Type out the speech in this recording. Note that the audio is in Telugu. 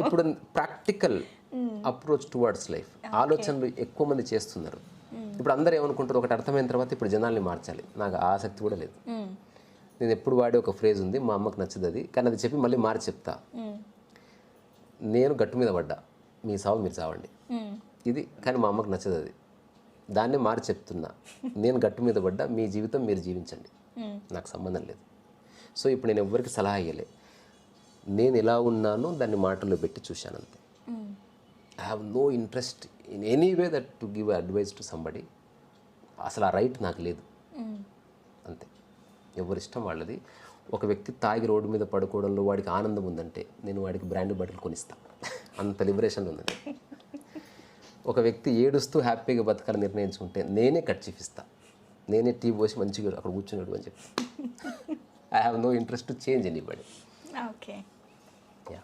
ఇప్పుడు ప్రాక్టికల్ అప్రోచ్ టువర్డ్స్ లైఫ్ ఆలోచనలు ఎక్కువ మంది చేస్తున్నారు. ఇప్పుడు అందరూ ఏమనుకుంటారు, ఒకటి అర్థమైన తర్వాత ఇప్పుడు జనాల్ని మార్చాలి. నాకు ఆసక్తి కూడా లేదు. నేను ఎప్పుడు వాడే ఒక ఫ్రేజ్ ఉంది, మా అమ్మకు నచ్చదు అది, కానీ అది చెప్పి మళ్ళీ మార్చి చెప్తా. నేను గట్టు మీద పడ్డా, మీ సావు మీరు చావండి ఇది, కానీ మా అమ్మకు నచ్చదు అది. దాన్నే మార్చి చెప్తున్నా, నేను గట్టు మీద పడ్డా, మీ జీవితం మీరు జీవించండి, నాకు సంబంధం లేదు. సో ఇప్పుడు నేను ఎవ్వరికి సలహా ఇయ్యలే, నేను ఎలా ఉన్నానో దాన్ని మాటల్లో పెట్టి చూశాను అంతే. I have no interest in any way that to give advice to somebody. అసలు ఆ రైట్ నాకు లేదు అంతే. ఎవరిష్టం వాళ్ళది. ఒక వ్యక్తి తాగి రోడ్డు మీద పడుకోవడంలో వాడికి ఆనందం ఉందంటే నేను వాడికి బ్రాండ్ బట్టలు కొనిస్తాను, అంత లిబరేషన్లో ఉంది. ఒక వ్యక్తి ఏడుస్తూ హ్యాపీగా బతకాలని నిర్ణయించుకుంటే నేనే కట్ చూపిస్తా, నేనే టీ పోసి మంచిగా అక్కడ కూర్చున్నాడు అని చెప్పి. I have no interest to change anybody. Okay. Yeah.